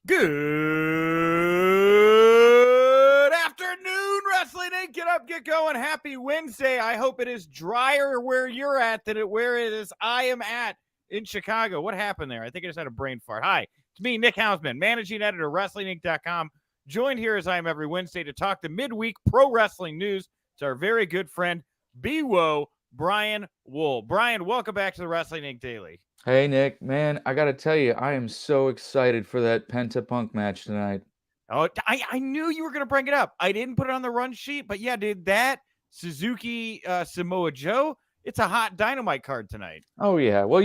Good afternoon, Wrestling Inc. Get up, get going. Happy Wednesday. I hope it is drier where you're at than where it is I am at in Chicago. What happened there? I think I just had a brain fart. Hi, it's me, Nick Hausman, managing editor, WrestlingInc.com. Joined here as I am every Wednesday to talk the midweek pro wrestling news. It's our very good friend, BWO, Brian Wohl. Brian, welcome back to the Wrestling Inc. Daily. Hey, Nick, man, I gotta tell you, I am so excited for that Penta Punk match tonight. Oh, I knew you were going to bring it up. I didn't put it on the run sheet, but yeah, dude, that Suzuki Samoa Joe, it's a hot Dynamite card tonight. Oh yeah, well,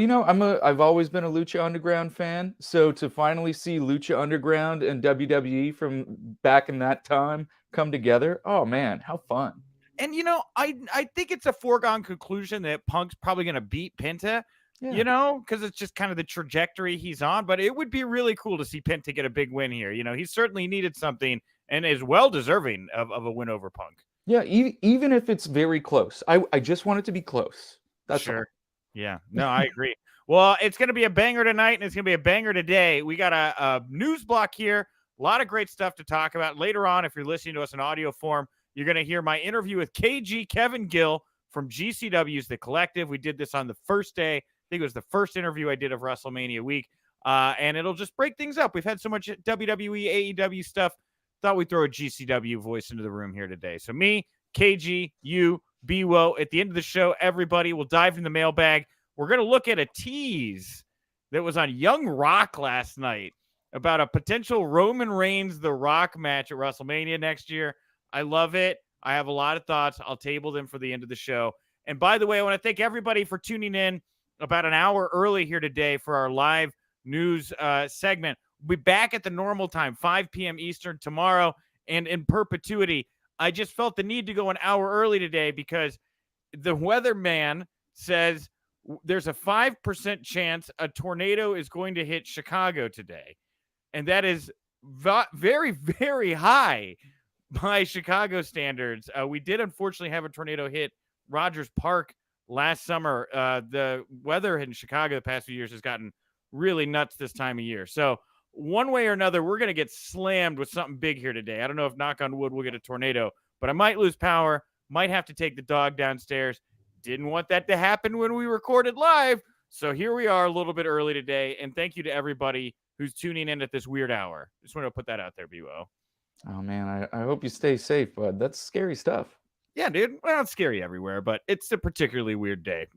I've always been a Lucha Underground fan, so to finally see Lucha Underground and WWE from back in that time come together, oh man, how fun. And I think it's a foregone conclusion that Punk's probably going to beat Penta. Yeah. Because it's just kind of the trajectory he's on. But it would be really cool to see Penta get a big win here. He certainly needed something and is well deserving of a win over Punk. Yeah, even if it's very close. I just want it to be close. That's sure. all. Yeah, no, I agree. Well, it's going to be a banger tonight, and it's going to be a banger today. We got a news block here. A lot of great stuff to talk about. Later on, if you're listening to us in audio form, you're going to hear my interview with KG Kevin Gill from GCW's The Collective. We did this on the first day. I think it was the first interview I did of WrestleMania week, and it'll just break things up. We've had so much WWE, AEW stuff. Thought we'd throw a GCW voice into the room here today. So me, KG, you, BWO. At the end of the show, everybody will dive in the mailbag. We're going to look at a tease that was on Young Rock last night about a potential Roman Reigns The Rock match at WrestleMania next year. I love it. I have a lot of thoughts. I'll table them for the end of the show. And by the way, I want to thank everybody for tuning in about an hour early here today for our live news segment. We'll be back at the normal time, 5 p.m. Eastern tomorrow, and in perpetuity. I just felt the need to go an hour early today because the weatherman says there's a 5% chance a tornado is going to hit Chicago today. And that is very, very high by Chicago standards. We did unfortunately have a tornado hit Rogers Park last summer. The weather in Chicago the past few years has gotten really nuts this time of year. So one way or another, we're going to get slammed with something big here today. I don't know if, knock on wood, we'll get a tornado, but I might lose power, might have to take the dog downstairs. Didn't want that to happen when we recorded live. So here we are a little bit early today. And thank you to everybody who's tuning in at this weird hour. Just want to put that out there, BWO. Oh man, I hope you stay safe, bud. That's scary stuff. Yeah, dude. Well, it's scary everywhere, but it's a particularly weird day.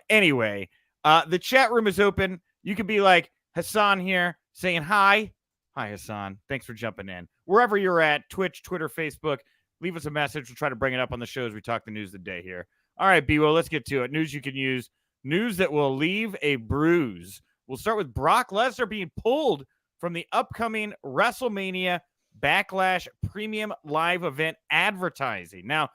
Anyway, the chat room is open. You can be like Hassan here saying hi. Hi, Hassan. Thanks for jumping in. Wherever you're at, Twitch, Twitter, Facebook, leave us a message. We'll try to bring it up on the show as we talk the news of the day here. All right, BWO, let's get to it. News you can use. News that will leave a bruise. We'll start with Brock Lesnar being pulled from the upcoming WrestleMania Backlash Premium Live event advertising. Now,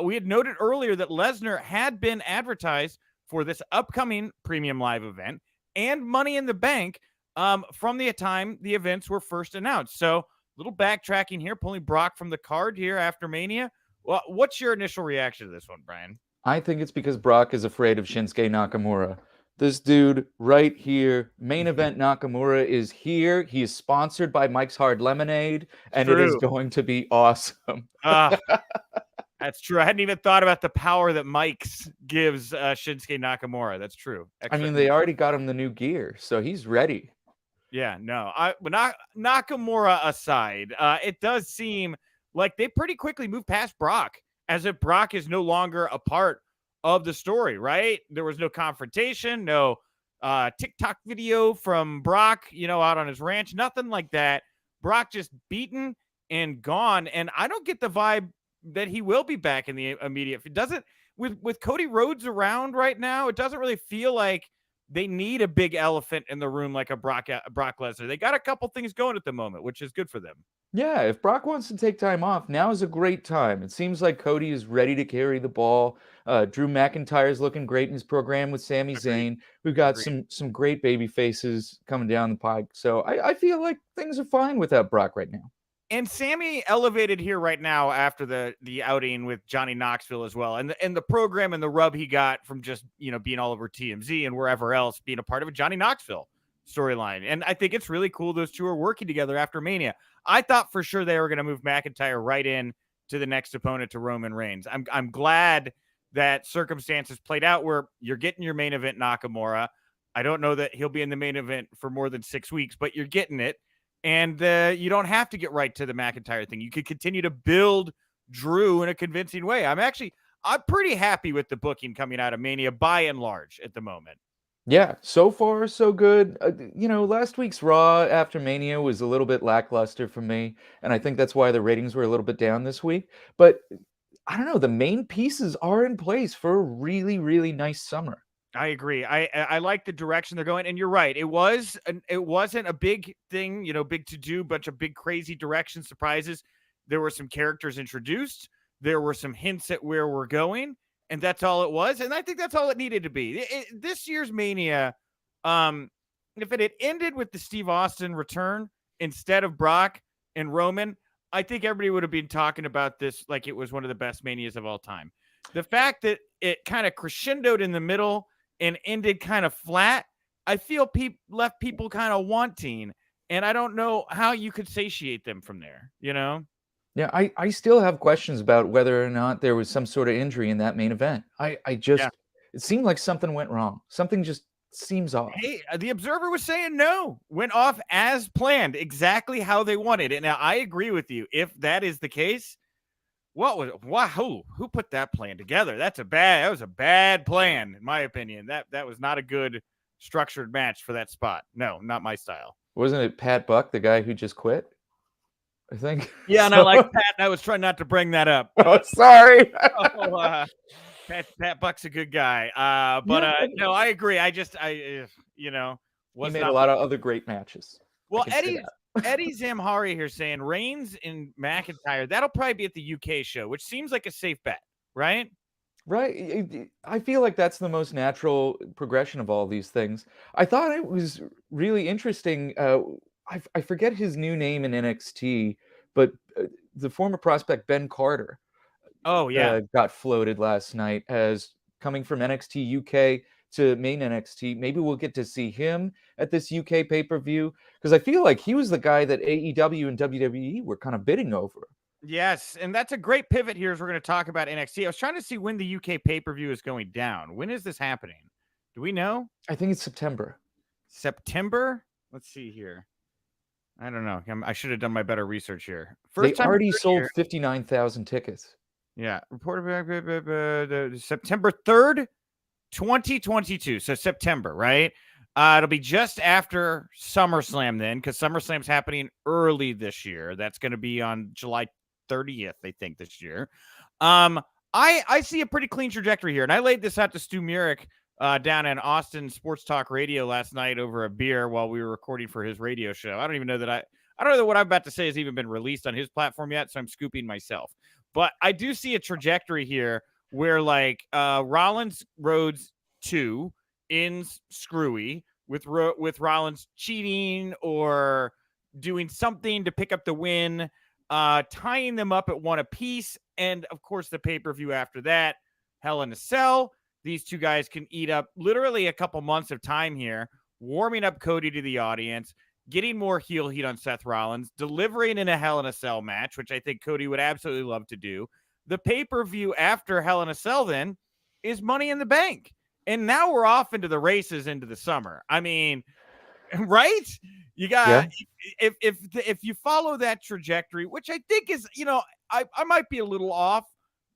we had noted earlier that Lesnar had been advertised for this upcoming Premium Live event and Money in the Bank from the time the events were first announced. So, a little backtracking here, pulling Brock from the card here after Mania. Well, what's your initial reaction to this one, Brian? I think it's because Brock is afraid of Shinsuke Nakamura. This dude right here, main event Nakamura, is here. He is sponsored by Mike's Hard Lemonade, and it is going to be awesome. That's true. I hadn't even thought about the power that Mike's gives Shinsuke Nakamura. That's true. I mean, they already got him the new gear, so he's ready. Yeah, no. But Nakamura aside, it does seem like they pretty quickly moved past Brock, as if Brock is no longer a part of the story, right? There was no confrontation, no TikTok video from Brock, out on his ranch, nothing like that. Brock just beaten and gone. And I don't get the vibe that he will be back in the immediate. It doesn't, with Cody Rhodes around right now, it doesn't really feel like they need a big elephant in the room like a Brock Lesnar. They got a couple things going at the moment, which is good for them. Yeah, if Brock wants to take time off, now is a great time. It seems like Cody is ready to carry the ball. Drew McIntyre's looking great in his program with Sami Zayn. We've got some great baby faces coming down the pike. So I feel like things are fine without Brock right now. And Sammy elevated here right now after the outing with Johnny Knoxville as well. And the program and the rub he got from just, being all over TMZ and wherever else, being a part of it, Johnny Knoxville. storyline. And I think it's really cool those two are working together after Mania. I thought for sure they were going to move McIntyre right in to the next opponent to Roman Reigns. I'm glad that circumstances played out where you're getting your main event Nakamura. I don't know that he'll be in the main event for more than 6 weeks, but you're getting it. And you don't have to get right to the McIntyre thing. You could continue to build Drew in a convincing way. I'm pretty happy with the booking coming out of Mania by and large at the moment. Yeah, so far so good. Last week's Raw after Mania was a little bit lackluster for me, and I think that's why the ratings were a little bit down this week. But I don't know, the main pieces are in place for a really, really nice summer. I agree. I like the direction they're going, and you're right. It wasn't a big thing, big to do, bunch of big crazy direction surprises. There were some characters introduced. There were some hints at where we're going, and that's all it was. And I think that's all it needed to be. This year's Mania, if it had ended with the Steve Austin return instead of Brock and Roman, I think everybody would have been talking about this like it was one of the best Manias of all time. The fact that it kind of crescendoed in the middle and ended kind of flat, I feel left people kind of wanting, and I don't know how you could satiate them from there, Yeah, I still have questions about whether or not there was some sort of injury in that main event. It seemed like something went wrong. Something just seems off. Hey, the Observer was saying no, went off as planned, exactly how they wanted it. Now, I agree with you. If that is the case, who put that plan together? That was a bad plan, in my opinion. That was not a good structured match for that spot. No, not my style. Wasn't it Pat Buck, the guy who just quit? I think. Yeah, and I like Pat, and I was trying not to bring that up. Oh, sorry. Pat Buck's a good guy. No, I agree. He made a lot of other great matches. Well, Eddie Zamhari here saying Reigns and McIntyre, that'll probably be at the UK show, which seems like a safe bet, right? Right. I feel like that's the most natural progression of all these things. I thought it was really interesting. I forget his new name in NXT, but the former prospect Ben Carter. Oh, yeah. Got floated last night as coming from NXT UK to main NXT. Maybe we'll get to see him at this UK pay-per-view, because I feel like he was the guy that AEW and WWE were kind of bidding over. Yes, and that's a great pivot here as we're going to talk about NXT. I was trying to see when the UK pay-per-view is going down. When is this happening? Do we know? I think it's September. September? Let's see here. I don't know. I should have done my better research here. They already sold 59,000 tickets. Yeah. Reported September 3rd, 2022. So September, right? It'll be just after SummerSlam then, because SummerSlam's happening early this year. That's going to be on July 30th, I think, this year. I see a pretty clean trajectory here, and I laid this out to Stu Murick down in Austin Sports Talk Radio last night over a beer while we were recording for his radio show. I don't know that what I'm about to say has even been released on his platform yet, so I'm scooping myself. But I do see a trajectory here where Rollins Rhodes 2 ends screwy with Rollins cheating or doing something to pick up the win, tying them up at one apiece, and of course the pay-per-view after that, Hell in a Cell. These two guys can eat up literally a couple months of time here, warming up Cody to the audience, getting more heel heat on Seth Rollins, delivering in a Hell in a Cell match, which I think Cody would absolutely love to do. The pay-per-view after Hell in a Cell then is Money in the Bank. And now we're off into the races into the summer. I mean, right? You got if you follow that trajectory, which I think is, I might be a little off,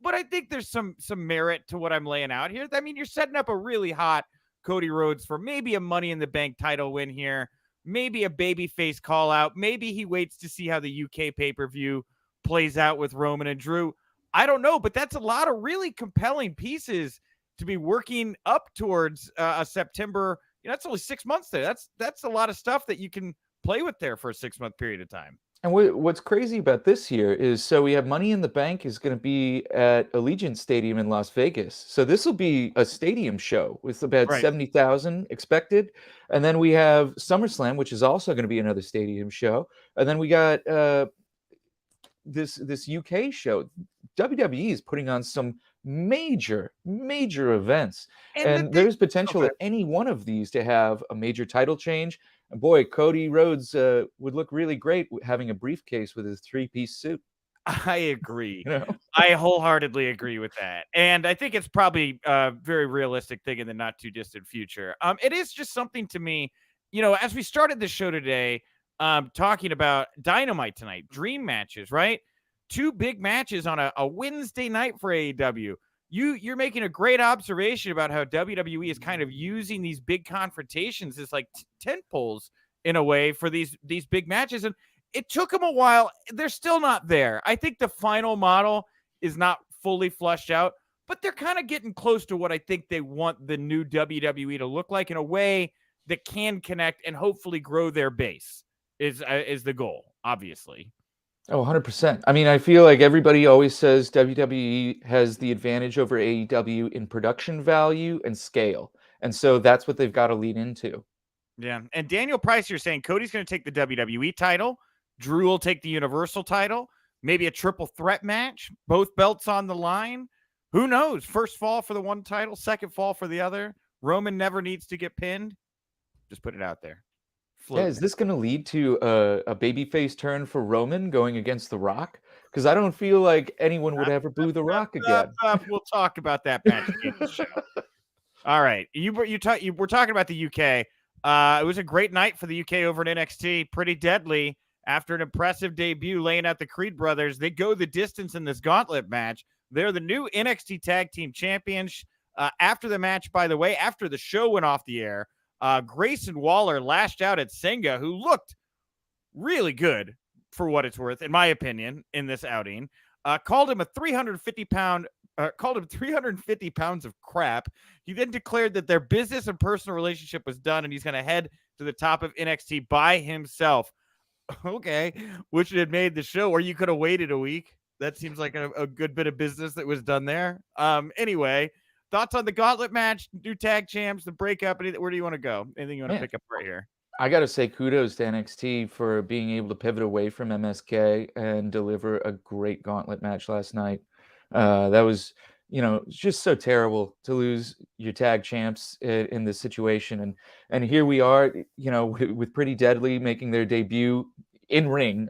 but I think there's some merit to what I'm laying out here. I mean, you're setting up a really hot Cody Rhodes for maybe a Money in the Bank title win here, maybe a babyface call out. Maybe he waits to see how the UK pay-per-view plays out with Roman and Drew. I don't know, but that's a lot of really compelling pieces to be working up towards a September. That's only 6 months there. That's a lot of stuff that you can play with there for a 6-month period of time. And what's crazy about this year is, so we have Money in the Bank is going to be at Allegiant Stadium in Las Vegas. So this will be a stadium show with about 70,000 expected. And then we have SummerSlam, which is also going to be another stadium show. And then we got this UK show. WWE is putting on some major events, and there's potential at any one of these to have a major title change, And boy, Cody Rhodes would look really great having a briefcase with his 3-piece suit. I agree. You know? I wholeheartedly agree with that. And I think it's probably a very realistic thing in the not too distant future. It is just something to me, as we started the show today, talking about Dynamite tonight, dream matches, right? 2 big matches on a Wednesday night for AEW. You're making a great observation about how WWE is kind of using these big confrontations as like tent poles in a way for these big matches. And it took them a while. They're still not there. I think the final model is not fully fleshed out, but they're kind of getting close to what I think they want the new WWE to look like in a way that can connect and hopefully grow their base is the goal, obviously. Oh, 100%. I mean, I feel like everybody always says WWE has the advantage over AEW in production value and scale. And so that's what they've got to lean into. Yeah. And Daniel Price, you're saying Cody's going to take the WWE title. Drew will take the Universal title. Maybe a triple threat match. Both belts on the line. Who knows? First fall for the one title, second fall for the other. Roman never needs to get pinned. Just put it out there. Yeah, is this going to lead to a babyface turn for Roman going against The Rock? Because I don't feel like anyone would ever boo The Rock again. We'll talk about that match in the show. All right, we're talking about the UK. It was a great night for the UK over at NXT. Pretty deadly after an impressive debut, laying out the Creed brothers. They go the distance in this gauntlet match. They're the new NXT Tag Team Champions. After the match, by the way, after the show went off the air, Grayson Waller lashed out at Senga, who looked really good for what it's worth, in my opinion, in this outing. Called him 350 pounds of crap. He then declared that their business and personal relationship was done, and he's going to head to the top of NXT by himself. Okay, which had made the show, or you could have waited a week. That seems like a good bit of business that was done there. Anyway, thoughts on the gauntlet match, new tag champs, the breakup? Where do you want to go? Anything you want to pick up right here? I got to say kudos to NXT for being able to pivot away from MSK and deliver a great gauntlet match last night. That was, it's just so terrible to lose your tag champs in this situation. And here we are, with Pretty Deadly making their debut in ring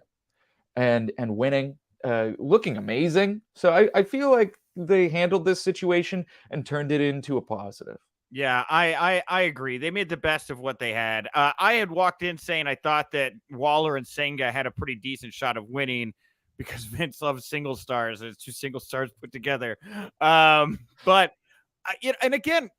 and winning, looking amazing. So I feel like they handled this situation and turned it into a positive. Yeah, I agree. They made the best of what they had. I had walked in saying I thought that Waller and Senga had a pretty decent shot of winning because Vince loves single stars. It's 2 single stars put together. But and again,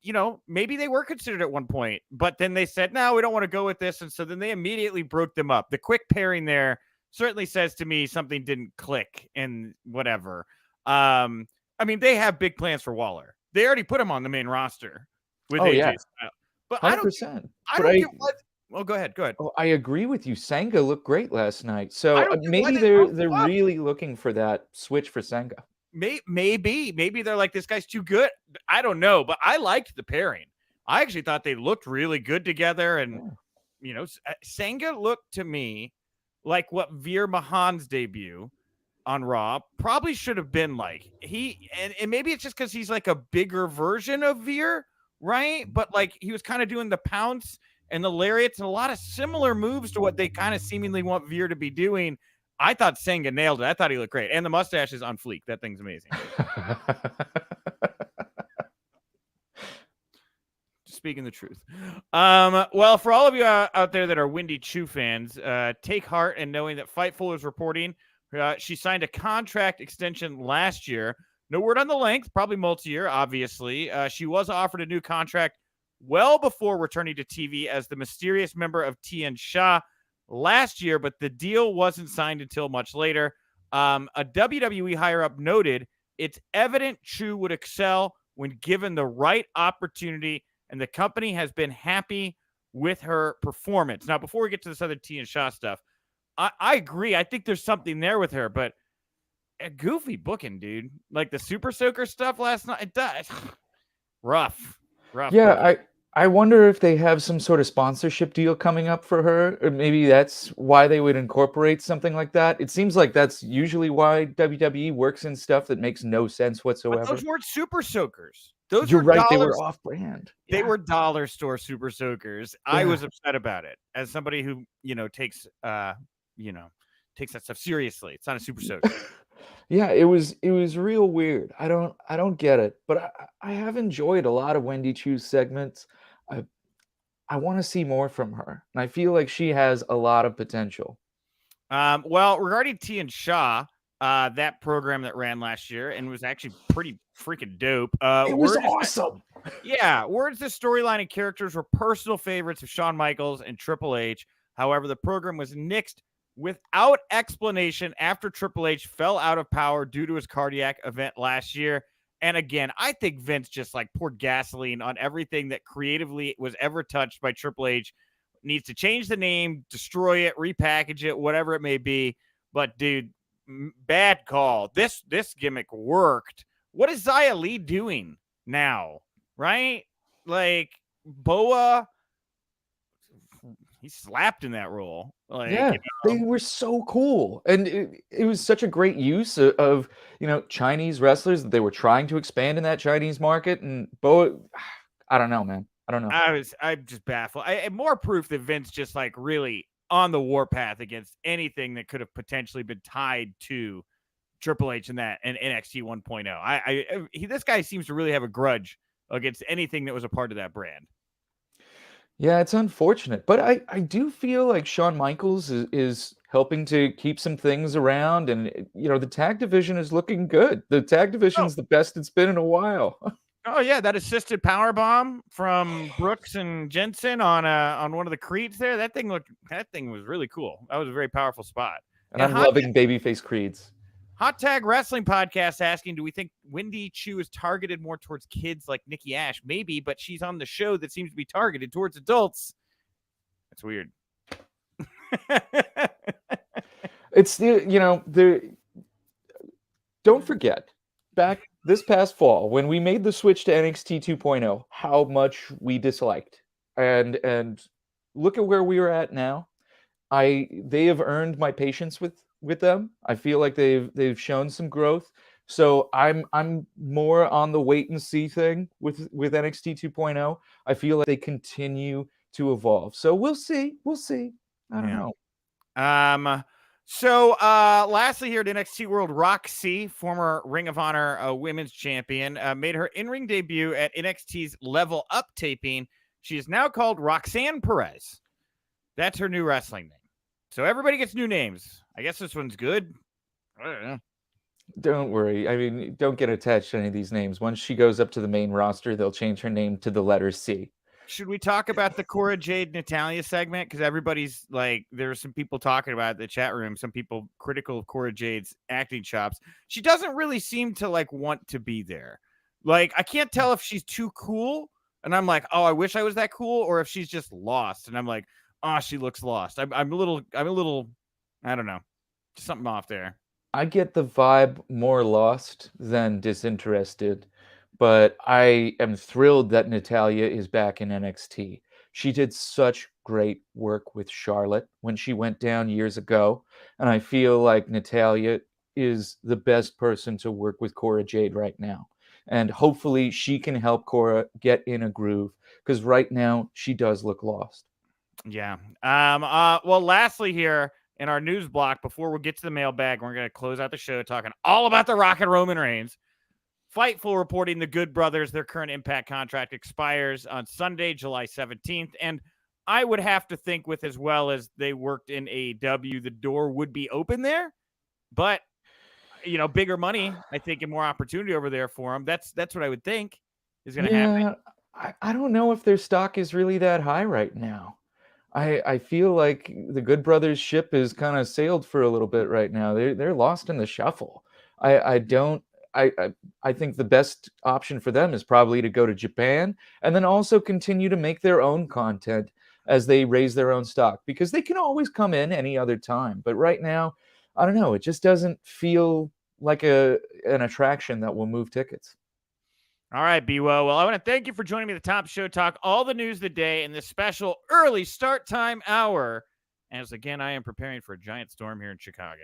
maybe they were considered at one point, but then they said, no, we don't want to go with this. And so then they immediately broke them up. The quick pairing there certainly says to me something didn't click and whatever. I mean, they have big plans for Waller. They already put him on the main roster. With AJ Styles. But 100%. I don't get what. Well, go ahead. Oh, I agree with you. Senga looked great last night. So maybe they're really looking for that switch for Senga. Maybe they're like, this guy's too good. I don't know, but I liked the pairing. I actually thought they looked really good together, and Senga looked to me like what Veer Mahan's debut on Raw probably should have been like. And maybe it's just because he's like a bigger version of Veer. Right. But like he was kind of doing the pounce and the lariats and a lot of similar moves to what they kind of seemingly want Veer to be doing. I thought Senga nailed it. I thought he looked great. And the mustache is on fleek. That thing's amazing. Speaking the truth. Well, for all of you out there that are Windy Chu fans, take heart in knowing that Fightful is reporting she signed a contract extension last year. No word on the length, probably multi-year, obviously. She was offered a new contract well before returning to TV as the mysterious member of Tian Sha last year, but the deal wasn't signed until much later. A WWE higher-up noted, it's evident Chu would excel when given the right opportunity, and the company has been happy with her performance. Now, before we get to this other Tian Sha stuff, I agree. I think there's something there with her, but a goofy booking, dude. Like the Super Soaker stuff last night. It does. Rough. Yeah, booking. I wonder if they have some sort of sponsorship deal coming up for her, or maybe that's why they would incorporate something like that. It seems like that's usually why WWE works in stuff that makes no sense whatsoever. But those weren't Super Soakers. Those You're were right. They dollars. were off-brand. They Yeah. were dollar store super soakers. I Yeah. was upset about it as somebody who, takes that stuff seriously. It's not a super soaker. Yeah, it was real weird. I don't get it, but I have enjoyed a lot of Wendy Chu's segments. I I want to see more from her, and I feel like she has a lot of potential. Well, regarding T and Shaw, that program that ran last year and was actually pretty freaking dope. It was awesome. Words, the storyline and characters were personal favorites of Shawn Michaels and Triple H. However, the program was nixed without explanation after Triple H fell out of power due to his cardiac event last year. And again, I think Vince just like poured gasoline on everything that creatively was ever touched by Triple H. Needs to change the name, destroy it, repackage it, whatever it may be. But dude, bad call. This gimmick worked. What is Xia Li doing now? Right? Like Boa, he slapped in that role. Like, Yeah, they were so cool, and it was such a great use of Chinese wrestlers that they were trying to expand in that Chinese market. And Boa, I don't know, man. I don't know. I'm just baffled. More proof that Vince just like really on the warpath against anything that could have potentially been tied to Triple H and NXT 1.0. This guy seems to really have a grudge against anything that was a part of that brand. Yeah, it's unfortunate, but I do feel like Shawn Michaels is helping to keep some things around, and the tag division is looking good. The tag division's the best it's been in a while. Oh yeah, that assisted power bomb from Brooks and Jensen on one of the creeds there. That thing was really cool. That was a very powerful spot. And I'm loving babyface creeds. Hot Tag Wrestling Podcast asking, do we think Wendy Chu is targeted more towards kids like Nikki Ash? Maybe, but she's on the show that seems to be targeted towards adults. That's weird. It's don't forget, back this past fall when we made the switch to NXT 2.0, how much we disliked. And look at where we are at now. They have earned my patience with them. I feel like they've shown some growth. So I'm more on the wait and see thing with NXT 2.0. I feel like they continue to evolve. So we'll see. I don't know. So lastly here at NXT World, Roxy, former Ring of Honor women's champion, made her in-ring debut at NXT's Level Up taping. She is now called Roxanne Perez. That's her new wrestling name. So everybody gets new names. I guess this one's good. I don't know. Don't worry. I mean, don't get attached to any of these names. Once she goes up to the main roster, they'll change her name to the letter C. Should we talk about the Cora Jade Natalia segment? Because everybody's like, there are some people talking about it in the chat room, some people critical of Cora Jade's acting chops. She doesn't really seem to like want to be there. Like, I can't tell if she's too cool, and I'm like, oh, I wish I was that cool, or if she's just lost, and I'm like, oh, she looks lost. I'm a little, I don't know, just something off there. I get the vibe more lost than disinterested, but I am thrilled that Natalia is back in NXT. She did such great work with Charlotte when she went down years ago, and I feel like Natalia is the best person to work with Cora Jade right now. And hopefully she can help Cora get in a groove, because right now she does look lost. Yeah. Well, lastly here in our news block, before we get to the mailbag, we're going to close out the show talking all about The Rock and Roman Reigns. Fightful reporting the Good Brothers, their current Impact contract expires on Sunday, July 17th. And I would have to think with as well as they worked in AEW, the door would be open there. But, bigger money, I think, and more opportunity over there for them. That's what I would think is going to happen. I don't know if their stock is really that high right now. I feel like the Good Brothers ship is kind of sailed for a little bit right now. They're lost in the shuffle. I think the best option for them is probably to go to Japan and then also continue to make their own content as they raise their own stock, because they can always come in any other time. But right now, I don't know. It just doesn't feel like an attraction that will move tickets. All right, B-Well. Well, I want to thank you for joining me at the Top Show Talk, all the news of the day in this special early start time hour. As again, I am preparing for a giant storm here in Chicago.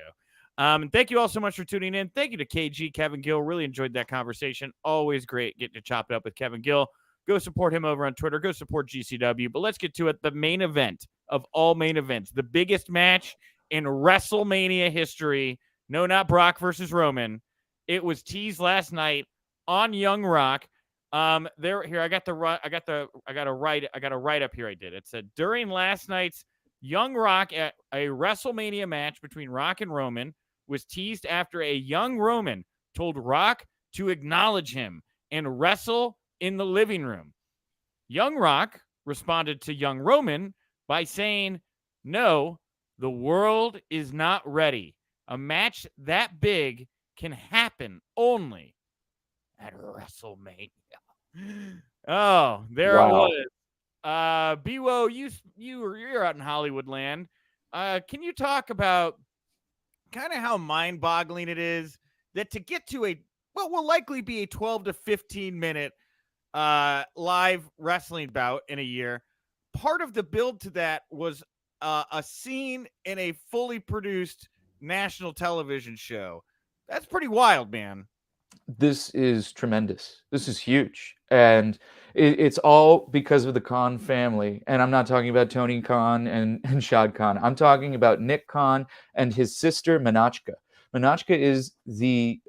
And thank you all so much for tuning in. Thank you to KG, Kevin Gill. Really enjoyed that conversation. Always great getting to chop it up with Kevin Gill. Go support him over on Twitter. Go support GCW. But let's get to it. The main event of all main events, the biggest match in WrestleMania history. No, not Brock versus Roman. It was teased last night on Young Rock. I got a write up here. I did. It said during last night's Young Rock at a WrestleMania match between Rock and Roman was teased after a young Roman told Rock to acknowledge him and wrestle in the living room. Young Rock responded to young Roman by saying, "No, the world is not ready. A match that big can happen only at WrestleMania." Oh, there it was. BWO, you're out in Hollywood land. Can you talk about kind of how mind-boggling it is that to get to what will likely be a 12 to 15 minute live wrestling bout in a year, part of the build to that was a scene in a fully produced national television show. That's pretty wild, man. This is tremendous. This is huge. And it's all because of the Khan family. And I'm not talking about Tony Khan and Shad Khan. I'm talking about Nick Khan and his sister, Minochka. Minochka is the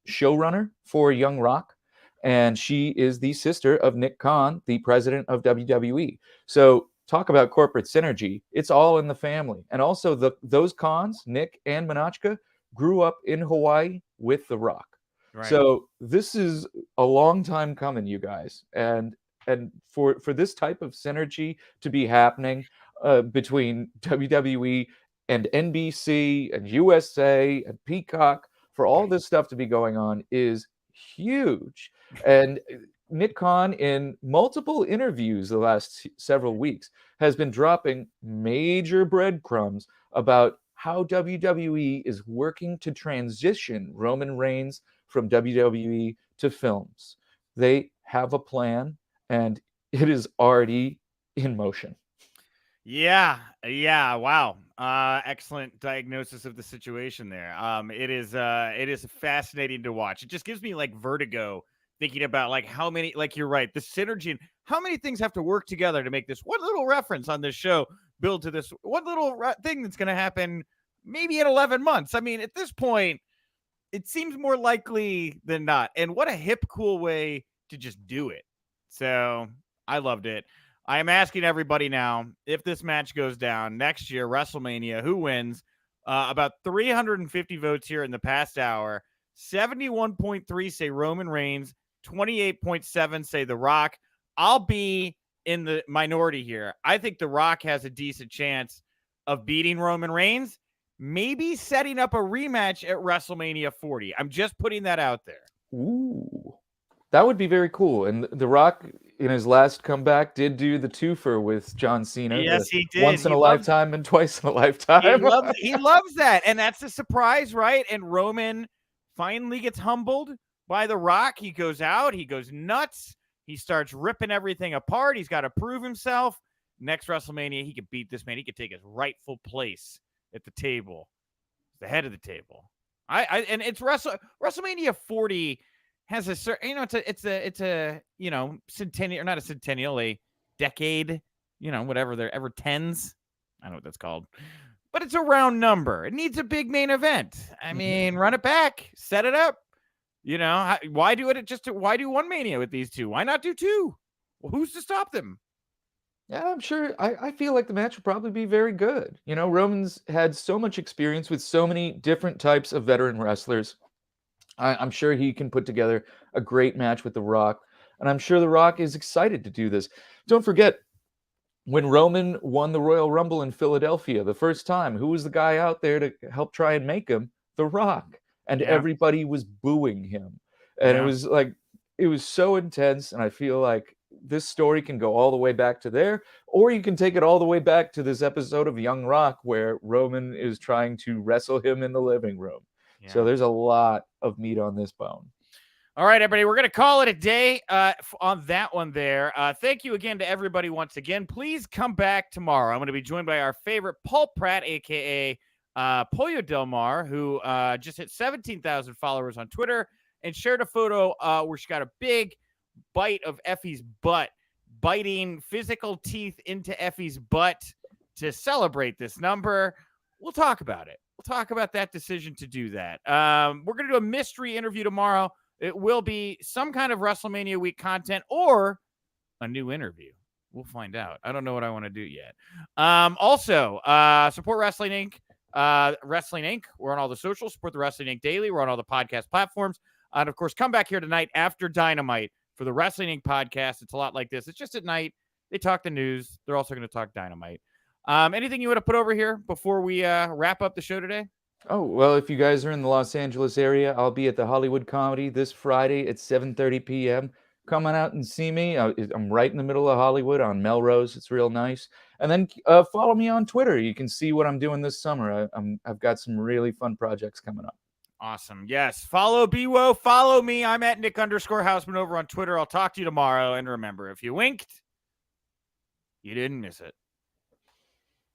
showrunner for Young Rock. And she is the sister of Nick Khan, the president of WWE. So talk about corporate synergy. It's all in the family. And also those Khans, Nick and Minochka, grew up in Hawaii with The Rock. Right. So this is a long time coming, you guys, and for this type of synergy to be happening between WWE and NBC and USA and Peacock, for all this stuff to be going on is huge. And Nick Khan, in multiple interviews the last several weeks, has been dropping major breadcrumbs about how WWE is working to transition Roman Reigns from WWE to films. They have a plan, and it is already in motion. Yeah, wow. Excellent diagnosis of the situation there. It is fascinating to watch. It just gives me like vertigo thinking about like how many, like you're right, the synergy and how many things have to work together to make this one little reference on this show build to this one little thing that's going to happen maybe in 11 months. I mean, at this point, it seems more likely than not. And what a hip, cool way to just do it. So I loved it. I am asking everybody now, if this match goes down next year, WrestleMania, who wins? About 350 votes here in the past hour. 71.3 say Roman Reigns. 28.7 say The Rock. I'll be in the minority here. I think The Rock has a decent chance of beating Roman Reigns. Maybe setting up a rematch at WrestleMania 40. I'm just putting that out there. Ooh, that would be very cool. And The Rock, in his last comeback, did do the twofer with John Cena. Yes, he did. Once in a lifetime and twice in a lifetime. He loves that. And that's a surprise, right? And Roman finally gets humbled by The Rock. He goes out. He goes nuts. He starts ripping everything apart. He's got to prove himself. Next WrestleMania, he could beat this man. He could take his rightful place at the table, the head of the table. And it's WrestleMania 40 has a certain, it's a centennial, or not a centennial, a decade, whatever they're ever tens. I don't know what that's called, but it's a round number. It needs a big main event. I mean, run it back, set it up. Why do it why do one Mania with these two? Why not do two? Well, who's to stop them? Yeah, I'm sure. I feel like the match will probably be very good. Roman's had so much experience with so many different types of veteran wrestlers. I'm sure he can put together a great match with The Rock. And I'm sure The Rock is excited to do this. Don't forget, when Roman won the Royal Rumble in Philadelphia the first time, who was the guy out there to help try and make him? The Rock. And everybody was booing him. And it was so intense. And I feel like this story can go all the way back to there, or you can take it all the way back to this episode of Young Rock where Roman is trying to wrestle him in the living room. Yeah. So there's a lot of meat on this bone. All right, everybody, we're going to call it a day on that one there. Thank you again to everybody once again. Please come back tomorrow. I'm going to be joined by our favorite Paul Pratt, a.k.a. Pollo Del Mar, who just hit 17,000 followers on Twitter and shared a photo where she got a big bite of Effie's butt, biting physical teeth into Effie's butt to celebrate this number. We'll talk about it. We'll talk about that decision to do that. We're going to do a mystery interview tomorrow. It will be some kind of WrestleMania week content or a new interview. We'll find out. I don't know what I want to do yet. Also, support Wrestling Inc. Wrestling Inc. We're on all the socials. Support the Wrestling Inc. Daily. We're on all the podcast platforms. And, of course, come back here tonight after Dynamite for the Wrestling Inc. podcast. It's a lot like this. It's just at night. They talk the news. They're also going to talk Dynamite. Anything you want to put over here before we wrap up the show today? Oh, well, if you guys are in the Los Angeles area, I'll be at the Hollywood Comedy this Friday at 7:30 p.m. Come on out and see me. I'm right in the middle of Hollywood on Melrose. It's real nice. And then follow me on Twitter. You can see what I'm doing this summer. I've got some really fun projects coming up. Awesome. Yes. Follow BWO. Follow me. I'm at Nick_Hausman over on Twitter. I'll talk to you tomorrow. And remember, if you winked, you didn't miss it.